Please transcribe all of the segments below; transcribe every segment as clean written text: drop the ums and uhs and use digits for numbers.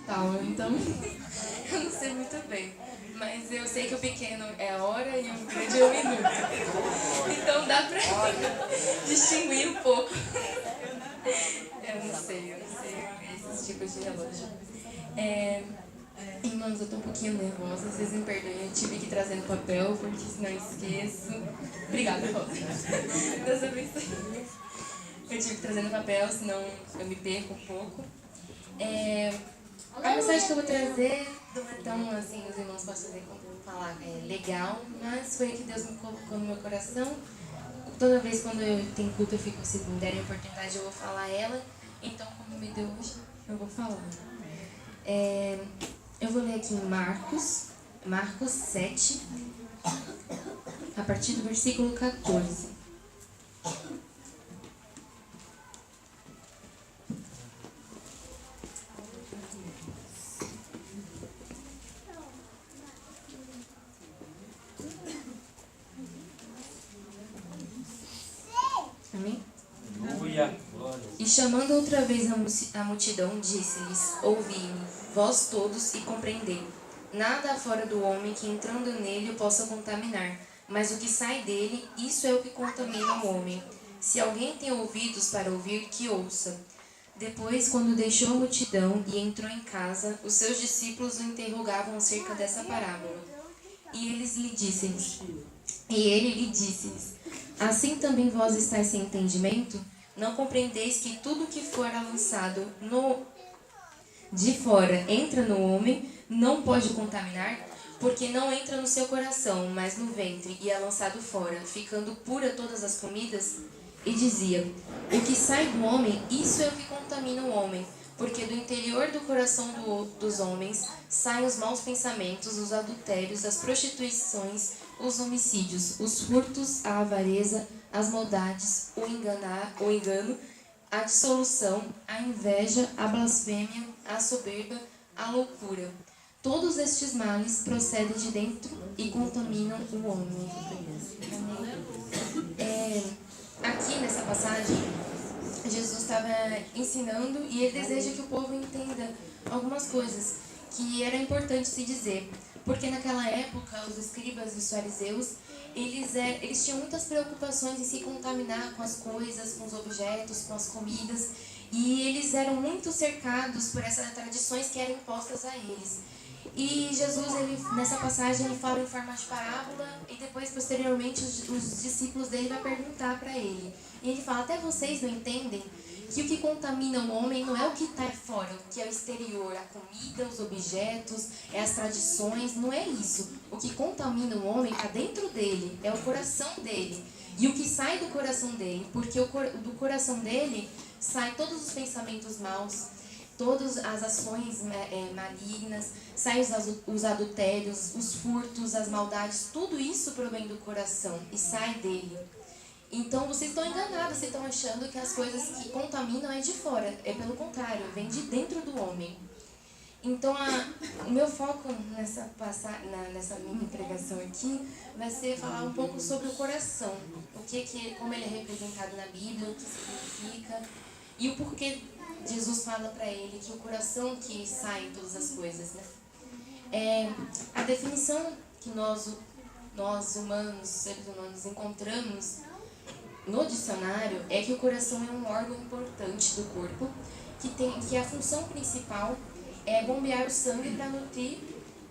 tal, então eu não sei muito bem. Mas eu sei que o pequeno é a hora e o grande é o minuto. Então dá pra distinguir um pouco. Eu não sei esses tipos de relógio. Irmãos, eu tô um pouquinho nervosa, vocês me perdoem, eu tive que trazer no papel, porque senão eu esqueço. Obrigada, Rosa. Deus abençoe. Eu tive que trazer no papel, senão eu me perco um pouco. A mensagem que eu vou trazer não é tão assim, os irmãos podem falar legal, mas foi a que Deus me colocou no meu coração. Toda vez quando eu tenho culto, eu fico, se me derem a oportunidade, eu vou falar ela. Então, como me deu hoje, eu vou falar. Eu vou ler aqui em Marcos 7, a partir do versículo 14. Amém? E chamando outra vez a multidão, disse-lhes: Ouvi-me, vós todos, e compreendei. Nada há fora do homem que entrando nele o possa contaminar, mas o que sai dele, isso é o que contamina o homem. Se alguém tem ouvidos para ouvir, que ouça. Depois, quando deixou a multidão e entrou em casa, os seus discípulos o interrogavam acerca dessa parábola. E ele lhe disse-lhes: Assim também vós estáis sem entendimento? Não compreendeis que tudo que for lançado de fora entra no homem, não pode contaminar? Porque não entra no seu coração, mas no ventre, e é lançado fora, ficando pura todas as comidas? E dizia: O que sai do homem, isso é o que contamina o homem. Porque do interior do coração dos homens saem os maus pensamentos, os adultérios, as prostituições, os homicídios, os furtos, a avareza, as maldades, o engano, a dissolução, a inveja, a blasfêmia, a soberba, a loucura. Todos estes males procedem de dentro e contaminam o homem. Aqui nessa passagem, Jesus estava ensinando e ele deseja que o povo entenda algumas coisas que era importante se dizer. Porque naquela época, os escribas e os fariseus, eles tinham muitas preocupações em se contaminar com as coisas, com os objetos, com as comidas. E eles eram muito cercados por essas tradições que eram impostas a eles. E Jesus, nessa passagem, ele fala em forma de parábola e depois, posteriormente, os discípulos dele vão perguntar para ele. E ele fala: até vocês não entendem que o que contamina o homem não é o que está fora, o que é o exterior, a comida, os objetos, as tradições, não é isso. O que contamina o homem está dentro dele, é o coração dele. E o que sai do coração dele, porque do coração dele saem todos os pensamentos maus, todas as ações malignas, saem os adultérios, os furtos, as maldades, tudo isso provém do coração e sai dele. Então vocês estão enganados, vocês estão achando que as coisas que contaminam é de fora, é pelo contrário, vem de dentro do homem. Então o meu foco nessa minha pregação aqui vai ser falar um pouco sobre o coração, como ele é representado na Bíblia, o que significa e o porquê Jesus fala para ele que o coração que sai em todas as coisas, né? A definição que nós humanos, seres humanos, encontramos no dicionário é que o coração é um órgão importante do corpo que a função principal é bombear o sangue para nutrir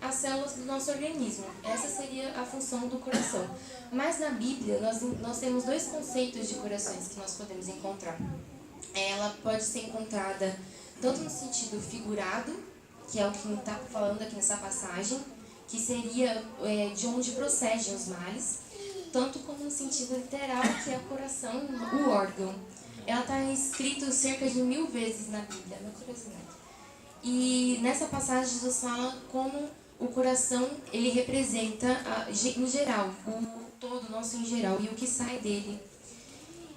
as células do nosso organismo. Essa seria a função do coração. Mas na Bíblia nós temos dois conceitos de corações que nós podemos encontrar. Ela pode ser encontrada tanto no sentido figurado, que é o que está falando aqui nessa passagem, que seria de onde procedem os males, tanto como no sentido literal, que é o coração, o órgão. Ela está escrita cerca de 1000 vezes na Bíblia, uma curiosidade. E nessa passagem Jesus fala como o coração ele representa em geral, o todo nosso em geral e o que sai dele.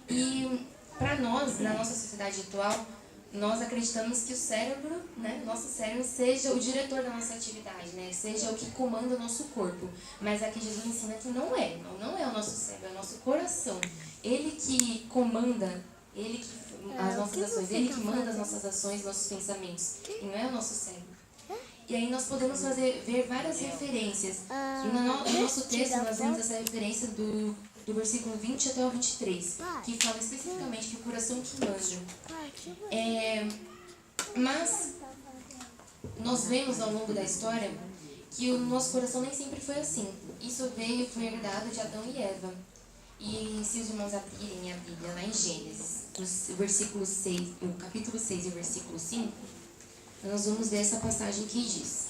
E para nós, na nossa sociedade atual, nós acreditamos que o cérebro, né, nosso cérebro, seja o diretor da nossa atividade, né, seja o que comanda o nosso corpo. Mas aqui Jesus ensina que não é o nosso cérebro, é o nosso coração. Ele que comanda, ele que as nossas ações, ele que manda as nossas ações, nossos pensamentos. E não é o nosso cérebro. E aí nós podemos ver várias referências. E no nosso texto nós vemos essa referência do versículo 20 até o 23, que fala especificamente que o coração que manda. Mas nós vemos ao longo da história que o nosso coração nem sempre foi assim. Isso foi herdado de Adão e Eva. E se os irmãos abrirem a Bíblia lá em Gênesis, o capítulo 6 e o versículo 5, nós vamos ver essa passagem que diz: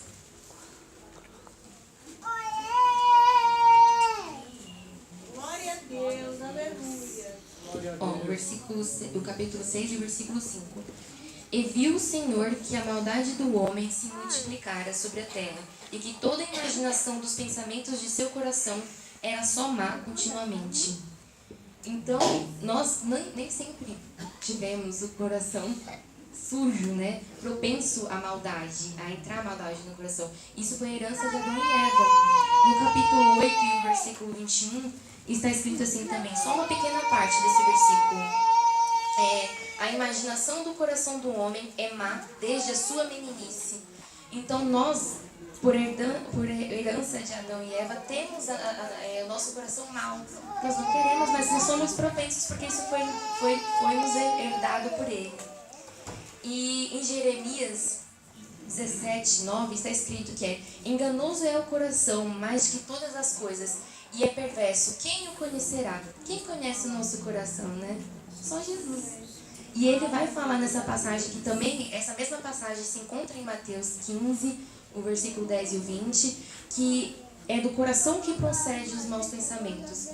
Glória a Deus, aleluia. O capítulo 6 e o versículo 5. E viu o Senhor que a maldade do homem se multiplicara sobre a terra, e que toda a imaginação dos pensamentos de seu coração era só má continuamente. Então, nós nem sempre tivemos o coração sujo, né? Propenso à maldade, a entrar a maldade no coração. Isso foi herança de Adão e Eva. No capítulo 8 e o versículo 21, está escrito assim também, só uma pequena parte desse versículo. A imaginação do coração do homem é má desde a sua meninice. Então nós, por herança de Adão e Eva, temos o nosso coração mau. Nós não queremos, mas nós somos propensos porque isso foi nos herdado por ele. E em Jeremias 17:9 está escrito que enganoso é o coração mais que todas as coisas e é perverso. Quem o conhecerá? Quem conhece o nosso coração, né? Só Jesus. E ele vai falar nessa passagem que também, essa mesma passagem se encontra em Mateus 15, o versículo 10 e o 20, que é do coração que procede os maus pensamentos.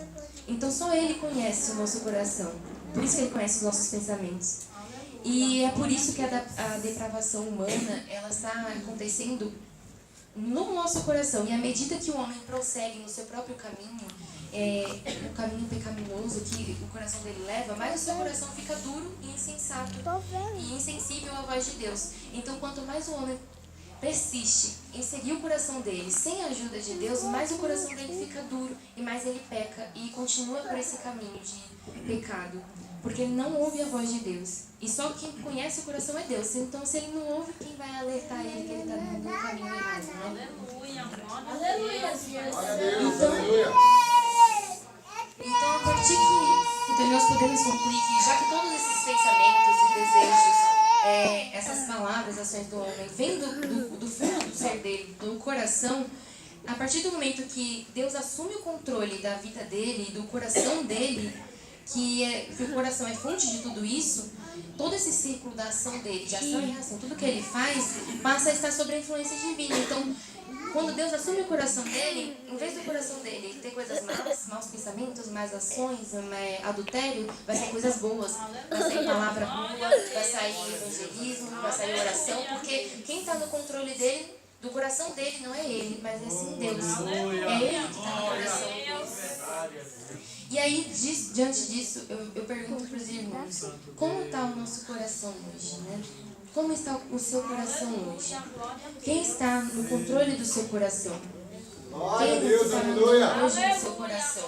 Então só ele conhece o nosso coração. Por isso que ele conhece os nossos pensamentos. E é por isso que a depravação humana, ela está acontecendo no nosso coração. E à medida que o homem prossegue no seu próprio caminho, o caminho pecaminoso que o coração dele leva, mais o seu coração fica duro e insensato e insensível à voz de Deus. Então, quanto mais o homem persiste em seguir o coração dele sem a ajuda de Deus, mais o coração dele fica duro e mais ele peca e continua por esse caminho de pecado, porque ele não ouve a voz de Deus. E só quem conhece o coração é Deus. Então, se ele não ouve, quem vai alertar ele que ele está no caminho errado, né? Aleluia, aleluia. Então, a partir que nós podemos concluir que, já que todos esses pensamentos e desejos, essas palavras, ações do homem, vêm do fundo do ser dele, do coração, a partir do momento que Deus assume o controle da vida dele e do coração dele, que o coração é fonte de tudo isso, todo esse ciclo da ação dele, de ação e reação, tudo que ele faz, passa a estar sob a influência divina. Então, quando Deus assume o coração dele, em vez do coração dele ter coisas más, maus pensamentos, más ações, adultério, vai sair coisas boas. Vai sair palavra boa, vai sair evangelismo, vai sair oração, porque quem está no controle dele, do coração dele, não é ele, mas é sim Deus. É ele que está no coração dele. E aí, diante disso, eu pergunto para os irmãos, como está o nosso coração hoje, né? Como está o seu coração hoje? Quem está no controle do seu coração? Quem está mandando hoje no seu coração?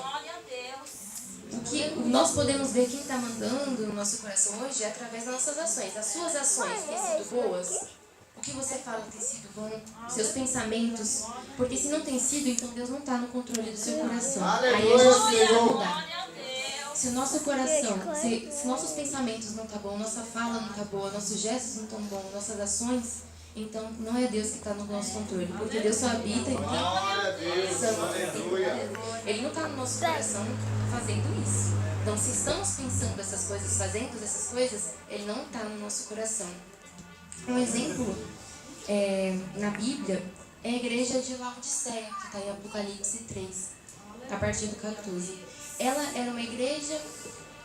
O que nós podemos ver quem está mandando no nosso coração hoje é através das nossas ações. As suas ações têm sido boas? O que você fala tem sido bom? Seus pensamentos? Porque se não tem sido, então Deus não está no controle do seu coração. Aí a gente precisa mudar. Se o nosso coração, se nossos pensamentos não estão bons, nossa fala não está boa, nossos gestos não estão bons, nossas ações, então não é Deus que está no nosso controle, porque Deus só habita em Ele não está no nosso coração fazendo isso. Então, se estamos pensando essas coisas, fazendo essas coisas, Ele não está no nosso coração. Um exemplo na Bíblia é a igreja de Laodiceia, que está em Apocalipse 3, a partir do 14. Ela era uma igreja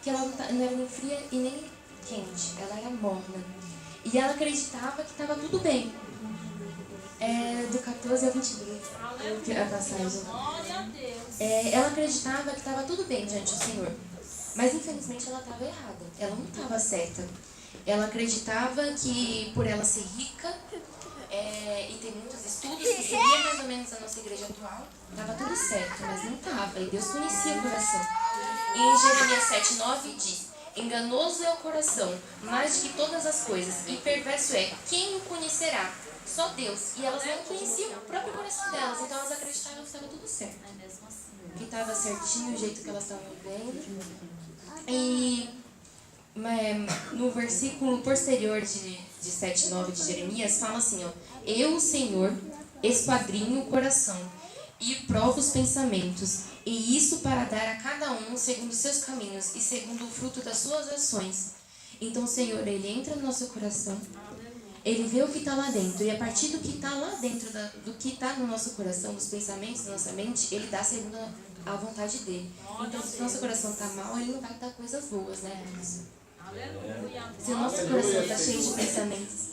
que ela não era nem fria e nem quente, ela era morna. E ela acreditava que estava tudo bem. Do 14 ao 22, a passagem. Ela acreditava que estava tudo bem diante do Senhor. Mas infelizmente ela estava errada, ela não estava certa. Ela acreditava que por ela ser rica e ter muitos estudos, que seria mais ou menos a nossa igreja atual, estava tudo certo, mas não estava. E Deus conhecia o coração. E em Jeremias 7:9 diz: Enganoso é o coração, mais do que todas as coisas, e perverso é. Quem o conhecerá? Só Deus. E elas não conheciam o próprio coração delas, então elas acreditavam que estava tudo certo. Que estava certinho o jeito que elas estavam vivendo. E no versículo posterior de 7:9 de Jeremias, fala assim, ó: Eu, o Senhor, esquadrinho o coração e provo os pensamentos, e isso para dar a cada um segundo os seus caminhos e segundo o fruto das suas ações. Então o Senhor, Ele entra no nosso coração, Ele vê o que está lá dentro, e a partir do que está lá dentro, do que está no nosso coração, dos pensamentos da nossa mente, Ele dá segundo a vontade dele. Então se o nosso coração está mal, Ele não vai dar coisas boas, né? Se o nosso coração está cheio de pensamentos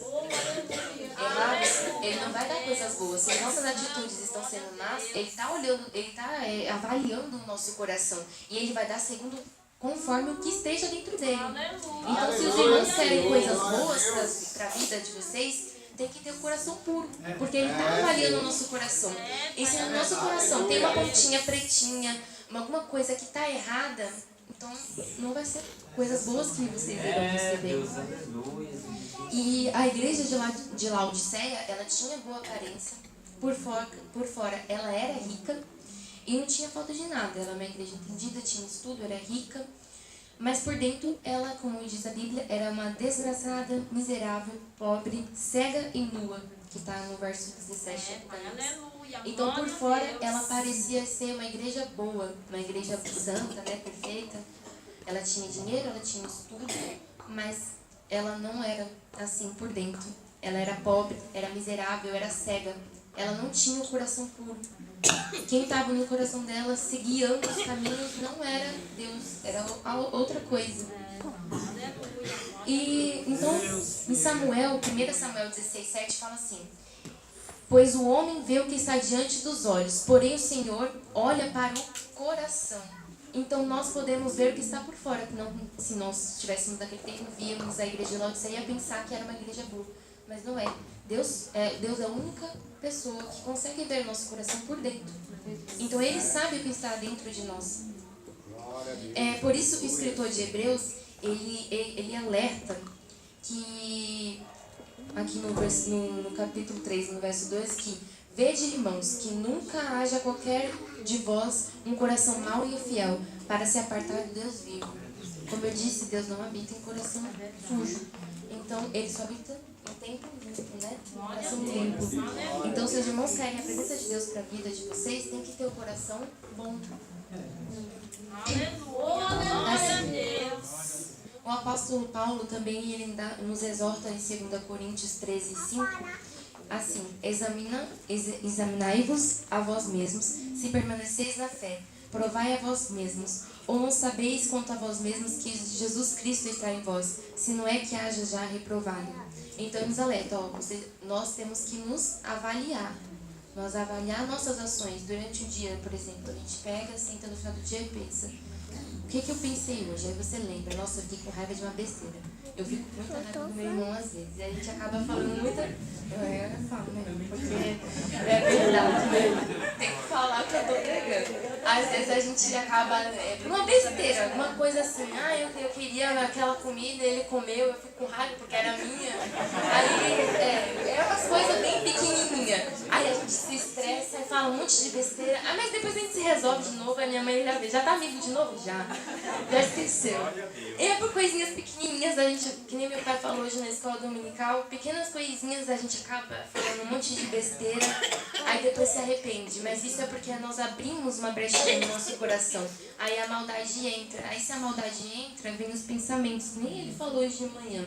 errados, Ele não vai dar coisas boas. Se as nossas atitudes estão sendo más, Ele está olhando, Ele está avaliando o nosso coração, e Ele vai dar segundo conforme o que esteja dentro dele. Então, se os irmãos querem coisas boas para a vida de vocês, tem que ter o coração puro, porque Ele está avaliando o nosso coração. E se no nosso coração tem uma pontinha pretinha, alguma coisa que está errada, então não vai ser coisas boas que vocês irão receber. E a igreja de Laodiceia, ela tinha boa aparência, por fora ela era rica e não tinha falta de nada. Ela era uma igreja entendida, tinha estudo, era rica, mas por dentro ela, como diz a Bíblia, era uma desgraçada, miserável, pobre, cega e nua, que está no verso 17. Então por fora ela parecia ser uma igreja boa, uma igreja santa, né, perfeita. Ela tinha dinheiro, ela tinha estudo, mas ela não era assim por dentro. Ela era pobre, era miserável, era cega. Ela não tinha o coração puro. Quem estava no coração dela, se guiando os caminhos, não era Deus, era outra coisa. E então, em Samuel, 1 Samuel 16:7 fala assim: Pois o homem vê o que está diante dos olhos, porém o Senhor olha para o coração. Então nós podemos ver o que está por fora. Não, se nós estivéssemos naquele tempo, víamos a igreja de Laodiceia, ia pensar que era uma igreja boa. Mas não é. Deus é a única pessoa que consegue ver o nosso coração por dentro. Então Ele sabe o que está dentro de nós. É por isso que o escritor de Hebreus, ele alerta que, aqui no capítulo 3, no verso 2, que vede, irmãos, que nunca haja qualquer de vós um coração mau e infiel, para se apartar do Deus vivo. Como eu disse, Deus não habita em coração sujo. Então, Ele só habita em tempo limpo, né? Coração limpo. Então, se os irmãos querem a presença de Deus para a vida de vocês, tem que ter o coração bom. Aleluia! O apóstolo Paulo também ele nos exorta em 2 Coríntios 13:5, assim: examinai-vos a vós mesmos, se permaneceis na fé, provai a vós mesmos, ou não sabeis quanto a vós mesmos que Jesus Cristo está em vós, se não é que haja já reprovado. Então ele nos alerta, nós temos que nos avaliar. Nós avaliar nossas ações durante o dia, por exemplo. A gente pega, senta no final do dia e pensa: o que eu pensei hoje? Aí você lembra: nossa, eu fiquei com raiva de uma besteira. Eu fico com muita raiva do meu irmão às vezes. E a gente acaba falando muita... Eu falo, né? Porque é verdade, né? Tem que falar que eu tô pregando. Às vezes a gente acaba... por uma besteira, alguma coisa assim. Eu queria aquela comida, ele comeu, eu fico com raiva porque era minha. Aí, é umas coisas bem pequenininhas. Aí a gente se estressa e fala um monte de besteira. Mas depois a gente se resolve de novo. A minha mãe já vê: já tá amigo de novo? Já esqueceu. E é por coisinhas pequenininhas, a gente, que nem meu pai falou hoje na escola dominical, pequenas coisinhas a gente acaba falando um monte de besteira, aí depois se arrepende. Mas isso é porque nós abrimos uma brechinha no nosso coração. Aí a maldade entra. Aí se a maldade entra, vem os pensamentos, nem ele falou hoje de manhã,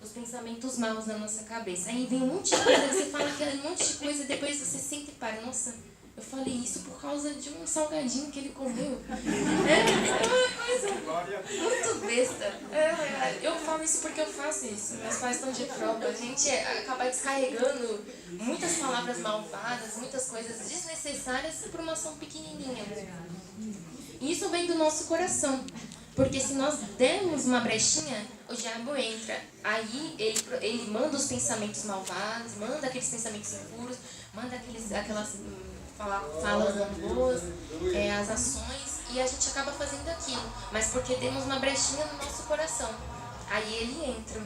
os pensamentos maus na nossa cabeça. Aí vem um monte de coisa, você fala aquele monte de coisa, depois você senta e para: nossa, eu falei isso por causa de um salgadinho que ele comeu. É uma coisa muito besta. Eu falo isso porque eu faço isso. Meus pais estão de prova. A gente acaba descarregando muitas palavras malvadas, muitas coisas desnecessárias por uma ação pequenininha. E isso vem do nosso coração. Porque se nós dermos uma brechinha, o diabo entra. Aí ele manda os pensamentos malvados, manda aqueles pensamentos impuros, manda aquelas falas não boas, as ações, e a gente acaba fazendo aquilo, mas porque demos uma brechinha no nosso coração. Aí ele entra.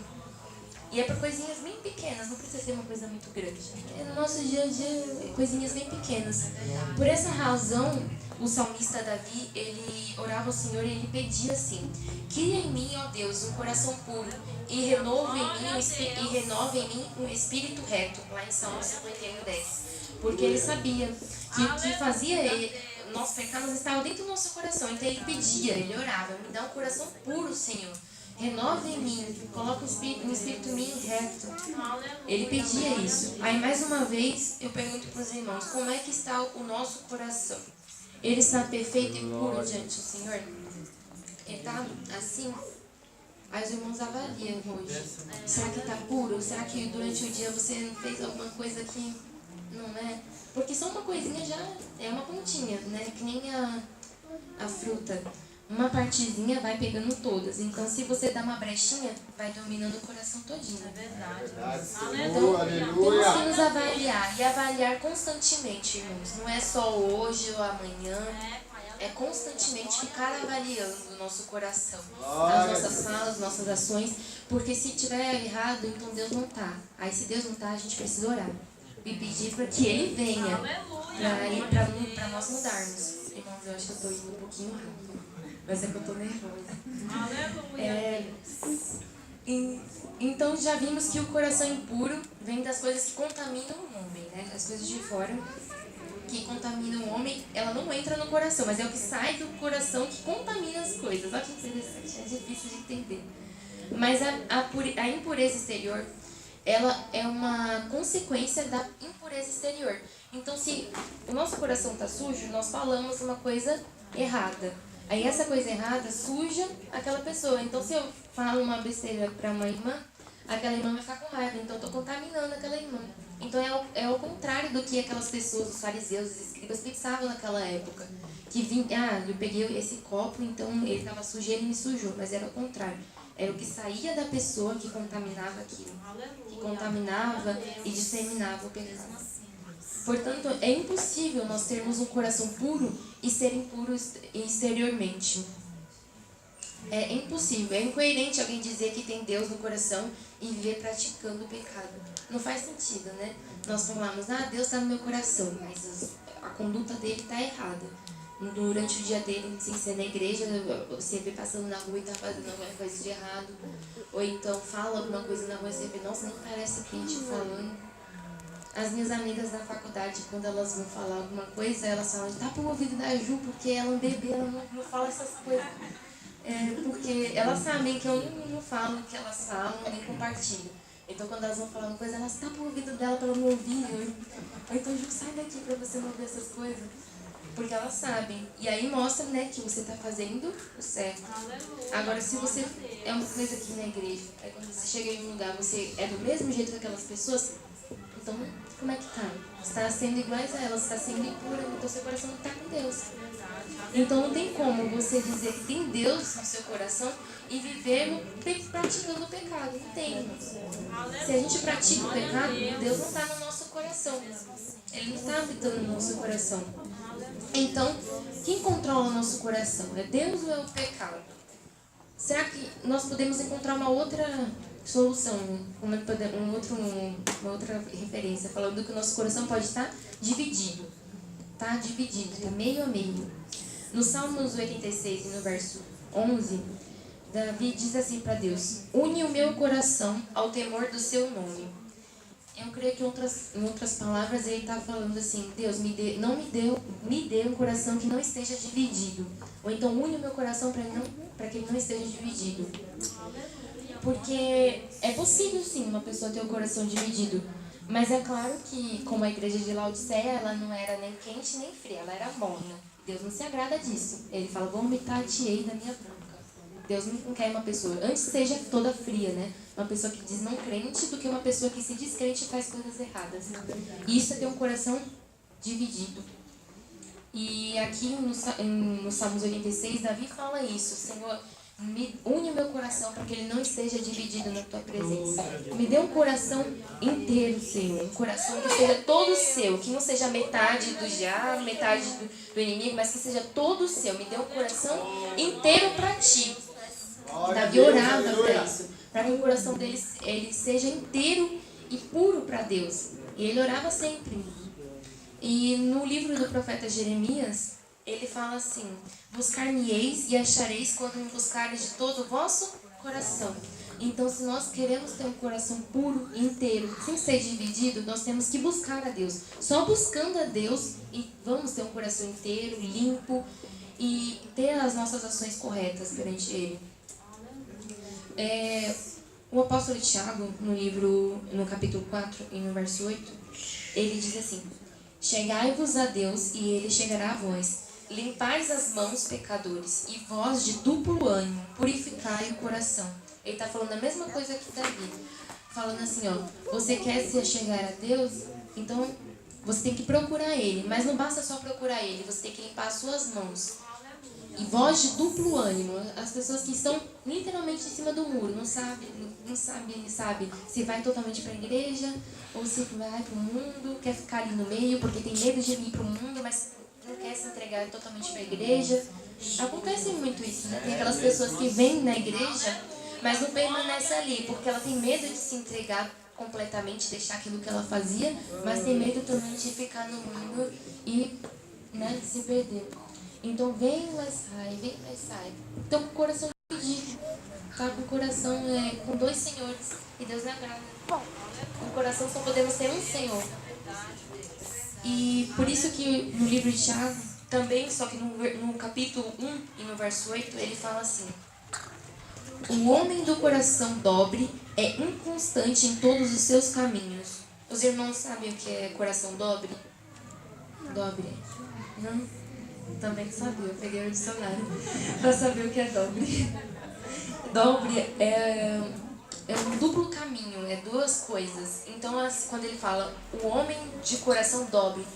E é por coisinhas bem pequenas, não precisa ser uma coisa muito grande. É no nosso dia a dia, coisinhas bem pequenas. Por essa razão, o salmista Davi, ele orava ao Senhor e ele pedia assim: cria em mim, ó Deus, um coração puro e renova em mim um espírito reto. Lá em Salmo 51:10. Porque ele sabia que o que fazia ele, nossos pecados estavam dentro do nosso coração. Então ele pedia, ele orava: me dá um coração puro, Senhor. Renova em mim, coloca um espírito em mim reto. Ele pedia isso. Aí mais uma vez eu pergunto para os irmãos: como é que está o nosso coração? Ele está perfeito e puro diante do Senhor? Ele está assim? Aí os irmãos avaliam hoje. Será que está puro? Será que durante o dia você não fez alguma coisa que não é? Porque só uma coisinha já é uma pontinha, né? Que nem a fruta. Uma partezinha vai pegando todas. Então, se você dá uma brechinha, vai dominando o coração todinho. É verdade. Então, temos que nos avaliar. E avaliar constantemente, irmãos. Não é só hoje ou amanhã. É constantemente ficar avaliando o nosso coração. As nossas falas, nossas ações. Porque se tiver errado, então Deus não está. Aí, se Deus não está, a gente precisa orar. E pedir para que Ele venha. Para nós mudarmos. Irmãos, eu acho que eu estou indo um pouquinho rápido. Mas é que eu tô nervosa. Então já vimos que o coração impuro vem das coisas que contaminam o homem, né? As coisas de fora que contaminam o homem, ela não entra no coração, mas é o que sai do coração que contamina as coisas. Olha que interessante, é difícil de entender. Mas a impureza exterior, ela é uma consequência da impureza exterior. Então, se o nosso coração está sujo, nós falamos uma coisa errada. Aí essa coisa errada suja aquela pessoa. Então, se eu falo uma besteira para uma irmã, aquela irmã vai ficar com raiva. Então, eu estou contaminando aquela irmã. Então, é o contrário do que aquelas pessoas, os fariseus, os escribas, pensavam naquela época. Que eu peguei esse copo, então ele estava sujo e ele me sujou. Mas era o contrário. Era o que saía da pessoa que contaminava aquilo. Que contaminava e disseminava o pecado. Portanto, é impossível nós termos um coração puro e ser impuros exteriormente. É impossível, é incoerente alguém dizer que tem Deus no coração e viver praticando o pecado. Não faz sentido, né? Nós falamos: Deus está no meu coração, mas a conduta dele está errada. Durante o dia dele, sem ser na igreja, você vê passando na rua e está fazendo alguma coisa de errado. Ou então fala alguma coisa na rua e você vê: nossa, nem parece crente falando. As minhas amigas da faculdade, quando elas vão falar alguma coisa, elas falam: tá pro ouvido da Ju, porque ela é um bebê, ela não fala essas coisas. Porque elas sabem que eu não falo o que elas falam, nem compartilho. Então, quando elas vão falar uma coisa, elas tá pro ouvido dela para ela não ouvir. Ou então, Ju, sai daqui para você não ouvir essas coisas. Porque elas sabem. E aí mostra, né, que você está fazendo o certo. Agora, se você é uma coisa aqui na igreja, aí quando você chega em um lugar, você é do mesmo jeito que aquelas pessoas, então, como é que tá? Você está sendo iguais a elas, você está sendo impura, então seu coração não está com Deus. Então não tem como você dizer que tem Deus no seu coração e viver praticando o pecado. Não tem. Se a gente pratica o pecado, Deus não está no nosso coração. Ele não está habitando no nosso coração. Então, quem controla o nosso coração? É Deus ou é o pecado? Será que nós podemos encontrar uma outra solução, uma outra referência, falando que o nosso coração pode estar dividido? Está dividido, está meio a meio. No Salmos 86, no verso 11, Davi diz assim para Deus: une o meu coração ao temor do seu nome. Eu creio que em outras palavras ele está falando assim: Deus, me dê um coração que não esteja dividido. Ou então une o meu coração para que ele não esteja dividido. Porque é possível sim uma pessoa ter o coração dividido. Mas é claro que, como a igreja de Laodiceia, ela não era nem quente nem fria, ela era morna. Deus não se agrada disso. Ele fala: vomitar-te-ei da minha boca. Deus não quer uma pessoa, antes seja toda fria, né? Uma pessoa que diz não crente do que uma pessoa que se diz crente e faz coisas erradas. E isso é ter um coração dividido. E aqui no Salmos 86, Davi fala isso: Senhor, me une o meu coração para que ele não esteja dividido na tua presença. Me dê um coração inteiro, Senhor. Um coração que seja todo seu, que não seja metade do diabo, metade do inimigo, mas que seja todo seu. Me dê um coração inteiro para ti. Davi orava para isso, para que o coração dele ele seja inteiro e puro para Deus. E ele orava sempre. E no livro do profeta Jeremias, ele fala assim: buscar-me-eis e achareis quando me buscareis de todo o vosso coração. Então, se nós queremos ter um coração puro e inteiro, sem ser dividido, nós temos que buscar a Deus. Só buscando a Deus, e vamos ter um coração inteiro, limpo, e ter as nossas ações corretas perante Ele. O apóstolo Tiago, no capítulo 4 e no verso 8, ele diz assim: chegai-vos a Deus e Ele chegará a vós. Limpais as mãos, pecadores, e vós de duplo ânimo, purificai o coração. Ele está falando a mesma coisa que Davi. Falando assim, ó, você quer se chegar a Deus? Então você tem que procurar Ele. Mas não basta só procurar Ele, você tem que limpar as suas mãos. E voz de duplo ânimo. As pessoas que estão literalmente em cima do muro, não sabe se vai totalmente para a igreja ou se vai para o mundo, quer ficar ali no meio porque tem medo de ir para o mundo, mas não quer se entregar totalmente para a igreja. Acontece muito isso, né? Tem aquelas pessoas que vêm na igreja, mas não permanecem ali porque ela tem medo de se entregar completamente, deixar aquilo que ela fazia, mas tem medo também de ficar no mundo e, né, se perder. Então vem, mas sai. Então com o coração dividido, tá? Com o coração com dois senhores, e Deus não agrada. Com o coração só podemos ter um Senhor. E por isso que no livro de Tiago, também, só que no capítulo 1 e no verso 8, ele fala assim: o homem do coração dobre é inconstante em todos os seus caminhos. Os irmãos sabem o que é coração dobre? Dobre? Não? Também sabia, eu peguei o dicionário para saber o que é dobre. Dobre é um duplo caminho, é duas coisas. Então, quando ele fala o homem de coração dobre,